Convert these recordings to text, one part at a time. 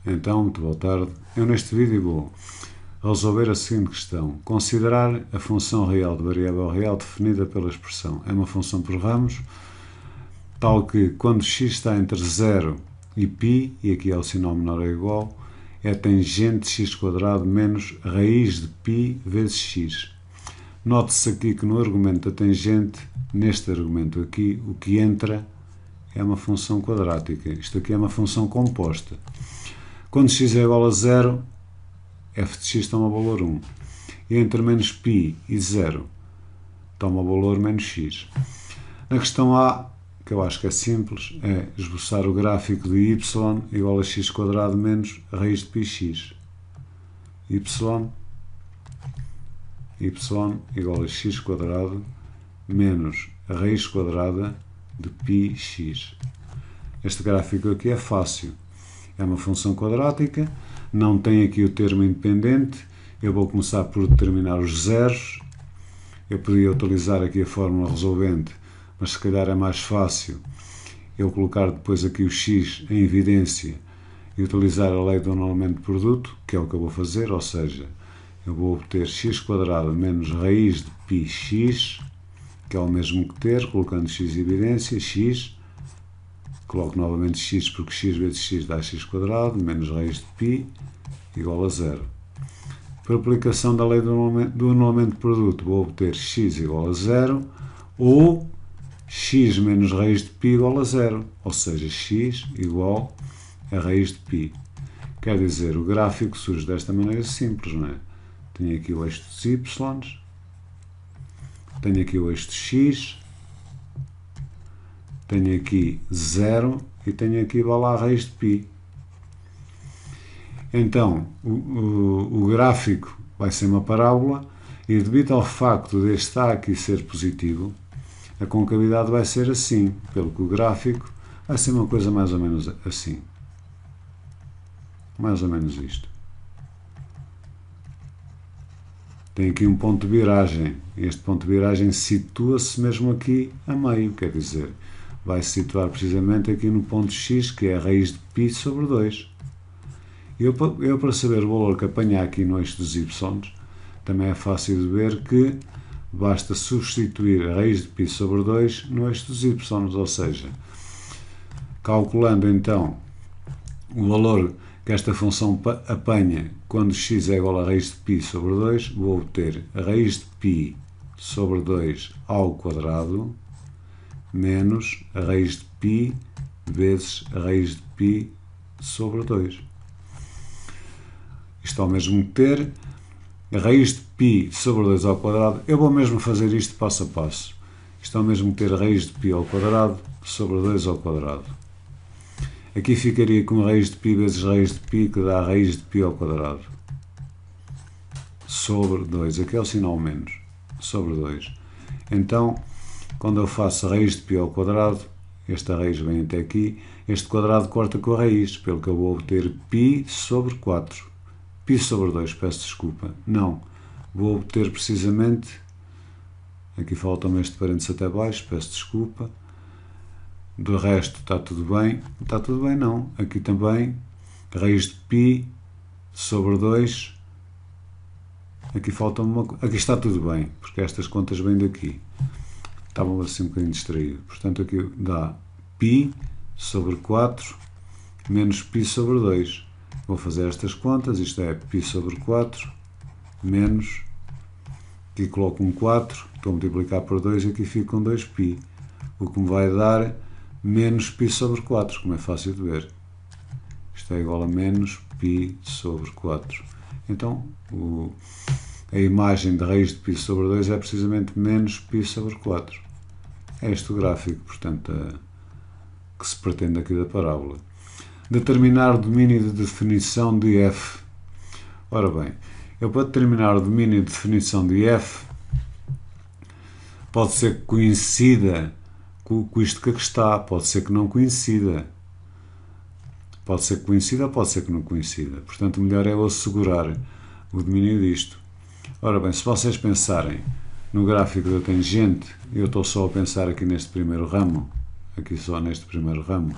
Então, muito boa tarde. Eu neste vídeo vou resolver a seguinte questão. Considerar a função real de variável real definida pela expressão. É uma função por ramos, tal que quando x está entre 0 e π, e aqui é o sinal menor ou igual, é tangente de x² menos raiz de π vezes x. Note-se aqui que no argumento da tangente, neste argumento aqui, o que entra é uma função quadrática. Isto aqui é uma função composta. Quando x é igual a 0, f de x toma o valor 1. E entre menos π e 0, toma o valor menos x. Na questão A, que eu acho que é simples, é esboçar o gráfico de y igual a x² menos a raiz de πx. y igual a x² menos a raiz quadrada de πx. Este gráfico aqui é fácil. É uma função quadrática, não tem aqui o termo independente. Eu vou começar por determinar os zeros. Eu podia utilizar aqui a fórmula resolvente, mas se calhar é mais fácil eu colocar depois aqui o x em evidência e utilizar a lei do anulamento de produto, que é o que eu vou fazer, ou seja, eu vou obter x² menos raiz de πx, que é o mesmo que ter, colocando x em evidência, x, coloco novamente x porque x vezes x dá x², menos raiz de π, igual a 0. Por aplicação da lei do anulamento de produto, vou obter x igual a 0, ou x menos raiz de π igual a 0, ou seja, x igual a raiz de π. Quer dizer, o gráfico surge desta maneira simples, não é? Tenho aqui o eixo dos y, tenho aqui o eixo de x, tenho aqui 0 e tenho aqui a raiz de π. Então, o gráfico vai ser uma parábola e devido ao facto deste A aqui ser positivo, a concavidade vai ser assim, pelo que o gráfico vai ser uma coisa mais ou menos assim. Mais ou menos isto. Tem aqui um ponto de viragem. Este ponto de viragem situa-se mesmo aqui a meio, quer dizer, vai se situar precisamente aqui no ponto x, que é a raiz de π sobre 2. Eu para saber o valor que apanhar aqui no eixo dos y, também é fácil de ver que basta substituir a raiz de π sobre 2 no eixo dos y, ou seja, calculando então o valor que esta função apanha quando x é igual a raiz de π sobre 2, vou obter a raiz de π sobre 2 ao quadrado menos a raiz de π vezes a raiz de π sobre 2. Isto ao mesmo que ter a raiz de π sobre 2 ao quadrado. Eu vou mesmo fazer isto passo a passo. Isto ao mesmo que ter a raiz de π ao quadrado sobre 2 ao quadrado. Aqui ficaria com a raiz de π vezes raiz de π, que dá a raiz de π ao quadrado. Sobre 2. Aqui é o sinal menos. Sobre 2. Então, quando eu faço a raiz de π ao quadrado, esta raiz vem até aqui, este quadrado corta com a raiz, pelo que eu vou obter π sobre 4. π sobre 2, peço desculpa. Não. Vou obter precisamente, aqui falta-me este parênteses até baixo, peço desculpa. Do resto está tudo bem. Está tudo bem não. Aqui também, raiz de π sobre 2. Aqui falta uma coisa. Aqui está tudo bem, porque estas contas vêm daqui. Estavam assim um bocadinho distraído. Portanto, aqui dá π sobre 4 menos π sobre 2. Vou fazer estas contas. Isto é π sobre 4 menos. Aqui coloco um 4. Estou a multiplicar por 2 e aqui fica com 2π. O que me vai dar menos π sobre 4, como é fácil de ver. Isto é igual a menos π sobre 4. Então, a imagem de raiz de π sobre 2 é precisamente menos π sobre 4. É este o gráfico, portanto, que se pretende aqui da parábola. Determinar o domínio de definição de f. Ora bem, eu para determinar o domínio de definição de f, pode ser que coincida com isto que aqui está, pode ser que não coincida. Pode ser que coincida ou pode ser que não coincida. Portanto, o melhor é eu assegurar o domínio disto. Ora bem, se vocês pensarem no gráfico da tangente, eu estou só a pensar aqui neste primeiro ramo, aqui só neste primeiro ramo.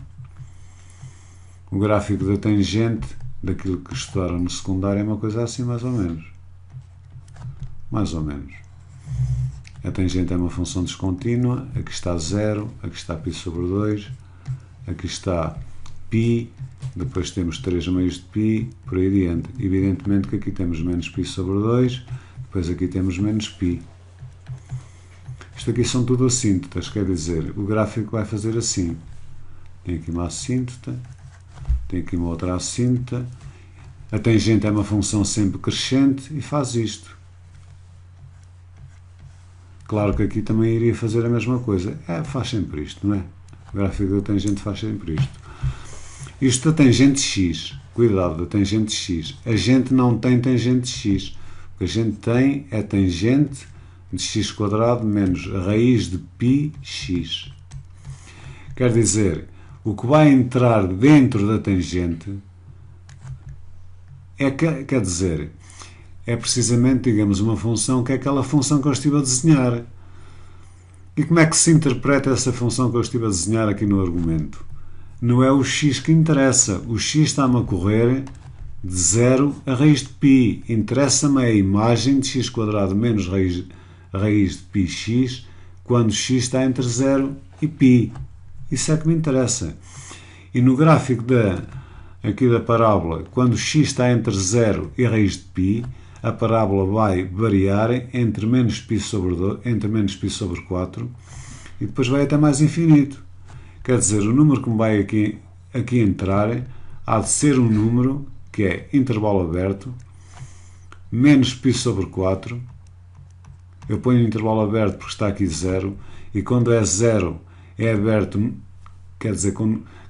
O gráfico da tangente daquilo que estudaram no secundário, é uma coisa assim mais ou menos. Mais ou menos. A tangente é uma função descontínua, aqui está 0, aqui está π sobre 2, aqui está π, depois temos 3 meios de π, por aí adiante. Evidentemente que aqui temos menos π sobre 2, depois aqui temos menos π. Isto aqui são tudo assíntotas, quer dizer, o gráfico vai fazer assim. Tem aqui uma assíntota, tem aqui uma outra assíntota, a tangente é uma função sempre crescente e faz isto. Claro que aqui também iria fazer a mesma coisa. Faz sempre isto, não é? O gráfico da tangente faz sempre isto. Isto da tangente x, cuidado, da tangente x. A gente não tem tangente x. O que a gente tem é tangente de x² menos a raiz de πx. Quer dizer, o que vai entrar dentro da tangente quer dizer, é precisamente, digamos, uma função que é aquela função que eu estive a desenhar. E como é que se interpreta essa função que eu estive a desenhar aqui no argumento? Não é o x que interessa. O x está-me a correr de 0 a raiz de π. Interessa-me a imagem de x² menos raiz de πx quando x está entre 0 e π. Isso é que me interessa. E no gráfico aqui da parábola, quando x está entre 0 e raiz de π, a parábola vai variar entre menos π sobre 4 e depois vai até mais infinito. Quer dizer, o número que me vai aqui entrar há de ser um número que é intervalo aberto, menos π sobre 4. Eu ponho o intervalo aberto porque está aqui 0, e quando é 0 é aberto, quer dizer,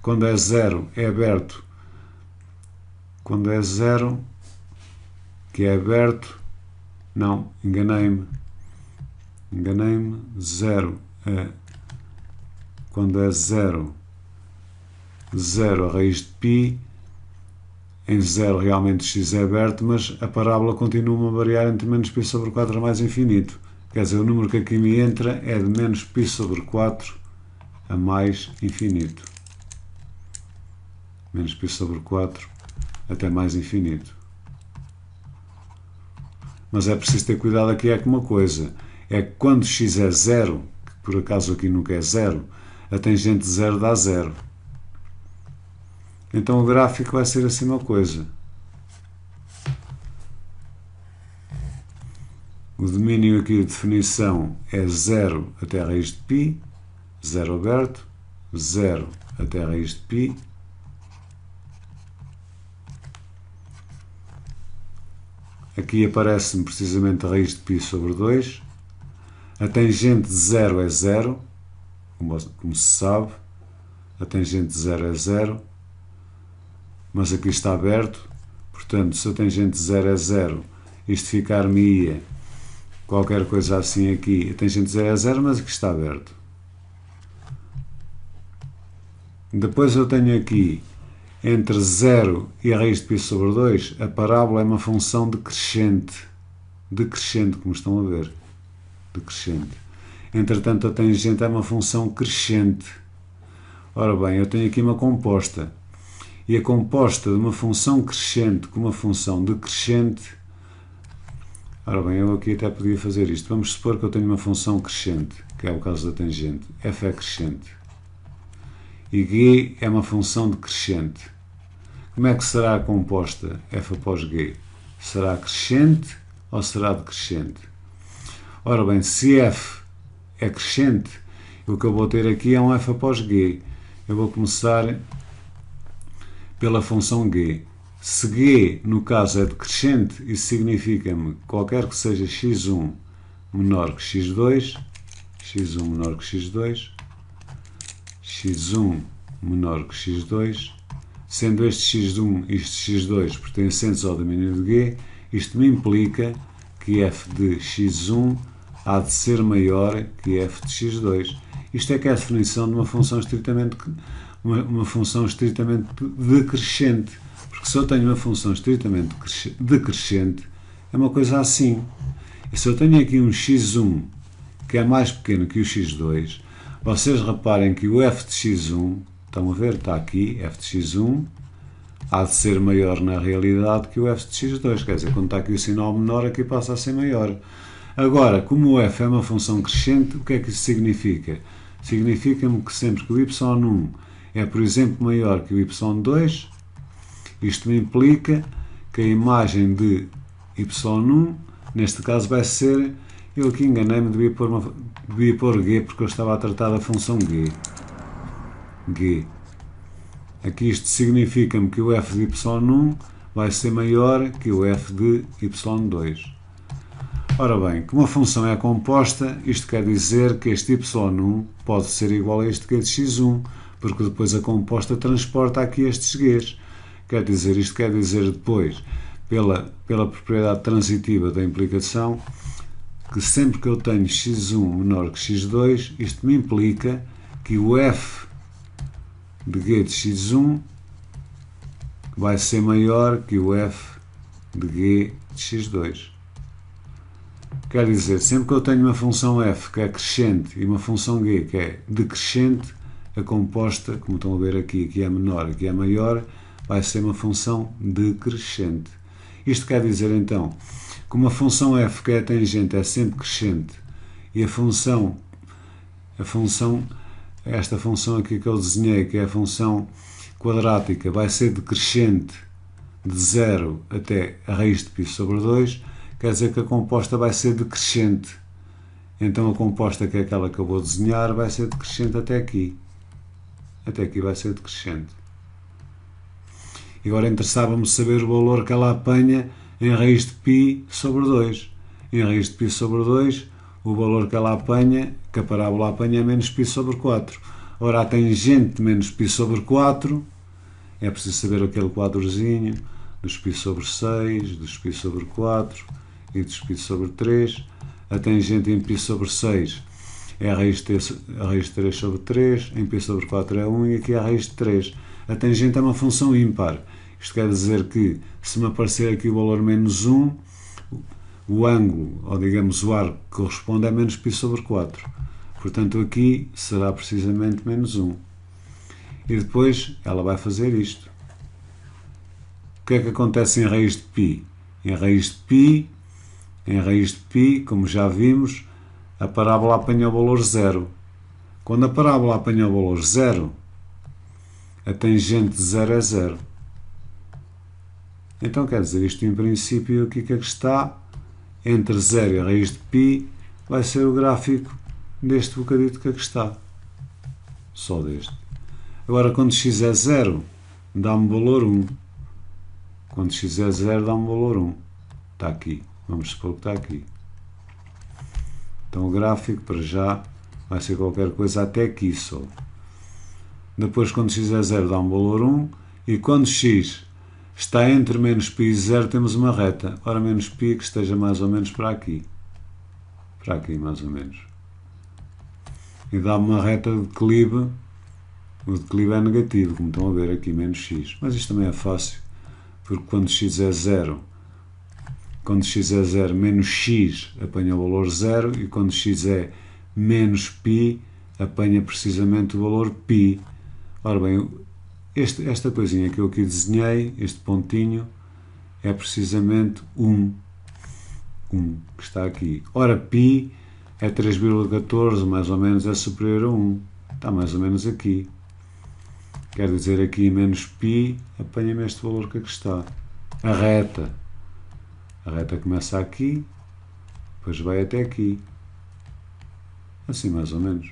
quando é 0 é aberto, quando é 0 que é aberto, não, enganei-me, 0 é, quando é 0 a raiz de π, em 0 realmente x é aberto, mas a parábola continua a variar entre menos π sobre 4 a mais infinito. Quer dizer, o número que aqui me entra é de menos π sobre 4 a mais infinito. Menos π sobre 4 até mais infinito. Mas é preciso ter cuidado aqui é com uma coisa. É que quando x é 0, que por acaso aqui nunca é 0, a tangente de 0 dá 0. Então o gráfico vai ser assim uma coisa. O domínio aqui de definição é 0 até a raiz de π, 0 aberto, 0 até a raiz de π, aqui aparece-me precisamente a raiz de π sobre 2, a tangente de 0 é 0, como se sabe, a tangente de 0 é 0, mas aqui está aberto, portanto, se a tangente de 0 é 0, isto ficar-me-ia qualquer coisa assim aqui, a tangente de 0 é 0, mas aqui está aberto. Depois eu tenho aqui, entre 0 e a raiz de π sobre 2, a parábola é uma função decrescente, como estão a ver, decrescente. Entretanto, a tangente é uma função crescente. Ora bem, eu tenho aqui uma composta, e a composta de uma função crescente com uma função decrescente. Ora bem, eu aqui até podia fazer isto. Vamos supor que eu tenho uma função crescente, que é o caso da tangente. F é crescente. E G é uma função decrescente. Como é que será a composta f após G? Será crescente ou será decrescente? Ora bem, se f é crescente, o que eu vou ter aqui é um f após G. Eu vou começar pela função G. Se G, no caso, é decrescente, isso significa-me que qualquer que seja x1 menor que x2, x1 menor que x2, x1 menor que x2, sendo este x1 e este x2 pertencentes ao domínio de G, isto me implica que f de x1 há de ser maior que f de x2. Isto é que é a definição de uma função estritamente decrescente. Porque se eu tenho uma função estritamente decrescente, é uma coisa assim. E se eu tenho aqui um x1 que é mais pequeno que o x2, vocês reparem que o f de x1, estão a ver, está aqui, f de x1, há de ser maior na realidade que o f de x2, quer dizer, quando está aqui o sinal menor, aqui passa a ser maior. Agora, como o f é uma função crescente, o que é que isso significa? Significa-me que sempre que o y1 é, por exemplo, maior que o y2, isto me implica que a imagem de y1, neste caso vai ser, eu aqui enganei-me, devia pôr g, porque eu estava a tratar da função g. Aqui isto significa-me que o f de y1 vai ser maior que o f de y2. Ora bem, como a função é composta, isto quer dizer que este y1 pode ser igual a este g de x1, porque depois a composta transporta aqui estes g's. Isto quer dizer depois, pela propriedade transitiva da implicação, que sempre que eu tenho x1 menor que x2, isto me implica que o f de g de x1 vai ser maior que o f de g de x2. Quer dizer, sempre que eu tenho uma função f que é crescente e uma função g que é decrescente, a composta, como estão a ver aqui, que é menor e que é maior, vai ser uma função decrescente. Isto quer dizer, então, que uma função f que é tangente é sempre crescente e esta função aqui que eu desenhei, que é a função quadrática, vai ser decrescente de 0 até a raiz de π sobre 2, quer dizer que a composta vai ser decrescente. Então a composta, que é aquela que eu vou desenhar, vai ser decrescente até aqui. Até aqui vai ser decrescente. E agora interessava-me saber o valor que ela apanha em raiz de π sobre 2. Em raiz de π sobre 2, o valor que ela apanha, que a parábola apanha, é menos π sobre 4. Ora, a tangente de menos π sobre 4, é preciso saber aquele quadrozinho, dos π sobre 6, dos π sobre 4 e dos π sobre 3. A tangente em π sobre 6 é a raiz de 3 sobre 3, em π sobre 4 é 1 e aqui é a raiz de 3. A tangente é uma função ímpar. Isto quer dizer que, se me aparecer aqui o valor menos 1, o ângulo, ou digamos o arco que corresponde, é menos π sobre 4. Portanto, aqui será precisamente menos 1. E depois ela vai fazer isto. O que é que acontece em raiz de π? Em raiz de π, como já vimos, a parábola apanha o valor 0. Quando a parábola apanha o valor 0, a tangente de 0 é 0. Então, quer dizer, isto em princípio, aqui que está, entre 0 e a raiz de π, vai ser o gráfico deste bocadito que aqui está. Só deste. Agora, quando x é 0, dá-me valor 1. Quando x é 0, dá-me valor 1. Está aqui. Vamos supor que está aqui. Então, o gráfico, para já, vai ser qualquer coisa até aqui só. Depois, quando x é 0, dá um valor 1. E quando x está entre menos π e 0, temos uma reta. Ora, menos π que esteja mais ou menos para aqui. Para aqui, mais ou menos. E dá-me uma reta de declive. O declive é negativo, como estão a ver aqui, menos x. Mas isto também é fácil, porque quando x é 0, menos x apanha o valor 0, e quando x é menos π, apanha precisamente o valor π. Ora bem, esta coisinha que eu aqui desenhei, este pontinho, é precisamente 1, que está aqui. Ora, π é 3,14, mais ou menos, é superior a 1. Está mais ou menos aqui. Quer dizer, aqui menos π, apanha-me este valor que aqui está. A reta começa aqui, depois vai até aqui. Assim, mais ou menos.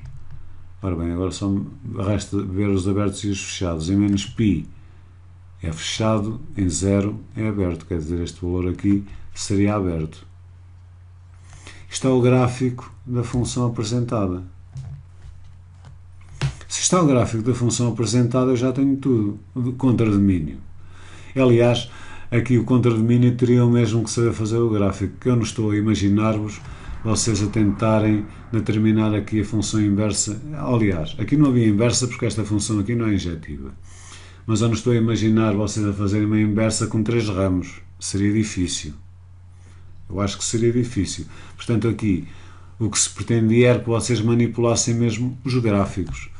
Ora bem, agora só resta ver os abertos e os fechados. Em menos π é fechado, em 0 é aberto. Quer dizer, este valor aqui seria aberto. Isto é o gráfico da função apresentada. Se está o gráfico da função apresentada, eu já tenho tudo. O contradomínio. Aliás, aqui o contradomínio teriam mesmo que saber fazer o gráfico, que eu não estou a imaginar-vos vocês a tentarem determinar aqui a função inversa. Aliás, aqui não havia inversa porque esta função aqui não é injetiva. Mas eu não estou a imaginar vocês a fazerem uma inversa com 3 ramos. Seria difícil. Eu acho que seria difícil. Portanto, aqui o que se pretendia era que vocês manipulassem mesmo os gráficos.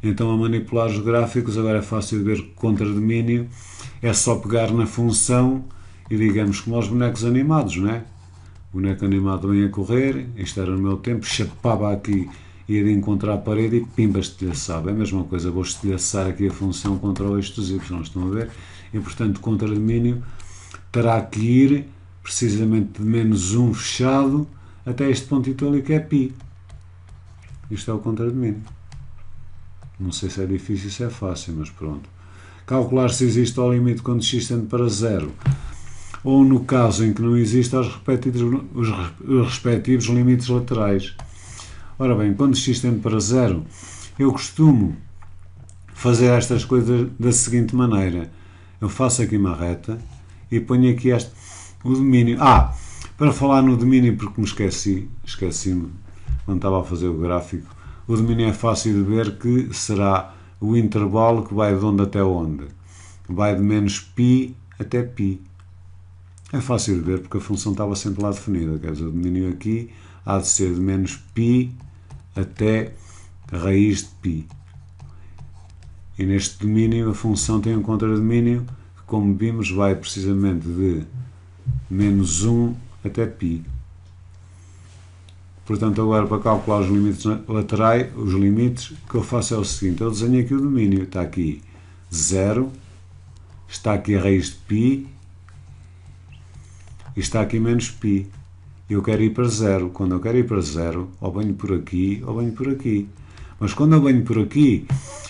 Então, a manipular os gráficos, agora é fácil de ver que o contradomínio é só pegar na função e digamos como aos bonecos animados, não é? O boneco animado vem a correr, isto era no meu tempo, chapava aqui, ia de encontrar a parede e pimba, estilhaçava. É a mesma coisa, vou estilhaçar aqui a função contra o eixo dos y, estão a ver? E portanto o contradomínio terá que ir precisamente de menos 1 fechado até este pontito ali que é π. Isto é o contradomínio. Não sei se é difícil, se é fácil, mas pronto. Calcular se existe ao limite quando x tende para 0, ou no caso em que não existe, os respectivos limites laterais. Ora bem, quando x tende para 0, eu costumo fazer estas coisas da seguinte maneira. Eu faço aqui uma reta e ponho aqui o domínio. Para falar no domínio, porque me esqueci-me quando estava a fazer o gráfico, o domínio é fácil de ver que será o intervalo que vai de onde até onde. Vai de menos π até π. É fácil de ver porque a função estava sempre lá definida. Quer dizer, o domínio aqui há de ser de menos π até a raiz de π. E neste domínio a função tem um contradomínio que, como vimos, vai precisamente de menos 1 até π. Portanto, agora para calcular os limites laterais, os limites, o que eu faço é o seguinte: eu desenho aqui o domínio. Está aqui 0, está aqui a raiz de π e está aqui menos π. Eu quero ir para 0. Quando eu quero ir para 0, ou venho por aqui ou venho por aqui. Mas quando eu venho por aqui,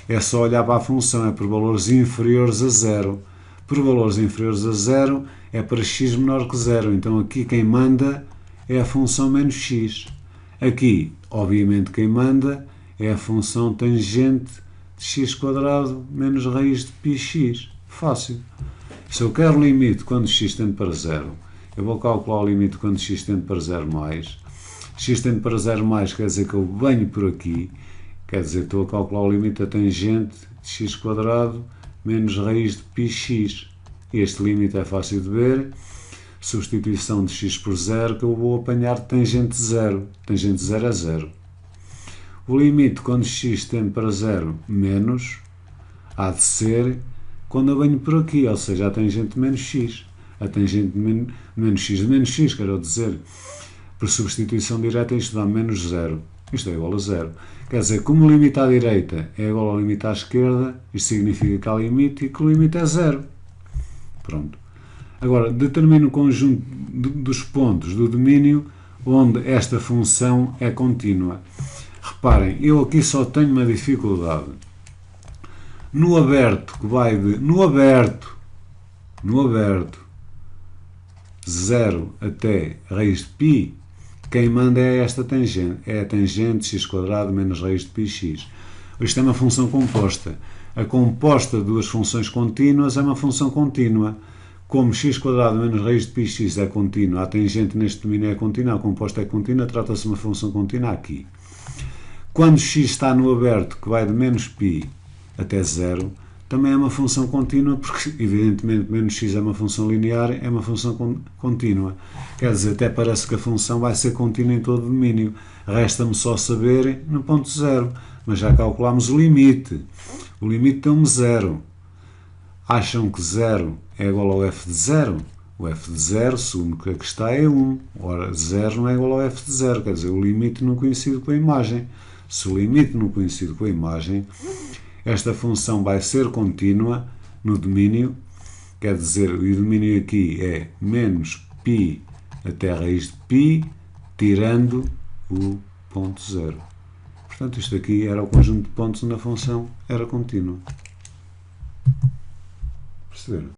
é só olhar para a função, é por valores inferiores a 0. Por valores inferiores a 0 é para x menor que 0. Então aqui quem manda é a função menos x. Aqui, obviamente, quem manda é a função tangente de x² menos raiz de πx. Fácil. Se eu quero o limite quando x tende para 0, eu vou calcular o limite quando x tende para 0 mais. X tende para 0 mais quer dizer que eu venho por aqui, quer dizer que estou a calcular o limite da tangente de x² menos raiz de πx. Este limite é fácil de ver. Substituição de x por 0, que eu vou apanhar tangente 0. Tangente 0 é 0. O limite quando x tende para 0 menos há de ser quando eu venho por aqui, ou seja, a tangente menos x. A tangente menos x, quero dizer, por substituição direta, isto dá menos 0. Isto é igual a 0. Quer dizer, como o limite à direita é igual ao limite à esquerda, isto significa que há limite e que o limite é 0. Pronto. Agora, determino o conjunto dos pontos do domínio onde esta função é contínua. Reparem, eu aqui só tenho uma dificuldade. No aberto, que vai de... No aberto, 0 até a raiz de π, quem manda é esta tangente. É a tangente x² menos raiz de πx. Isto é uma função composta. A composta de duas funções contínuas é uma função contínua. Como x² menos raiz de πx é contínua, a tangente neste domínio é contínua, a composta é contínua, trata-se de uma função contínua aqui. Quando x está no aberto, que vai de menos π até 0, também é uma função contínua, porque evidentemente menos x é uma função linear, é uma função contínua. Quer dizer, até parece que a função vai ser contínua em todo o domínio. Resta-me só saber no ponto 0, mas já calculámos o limite. O limite deu-me 0. Acham que 0 é igual ao f de 0? O f de 0, segundo que aqui está, é 1. Ora, 0 não é igual ao f de 0, quer dizer, o limite não coincide com a imagem. Se o limite não coincide com a imagem, esta função vai ser contínua no domínio, quer dizer, o domínio aqui é menos π até a raiz de π, tirando o ponto 0. Portanto, isto aqui era o conjunto de pontos onde a função era contínua. Perceberam?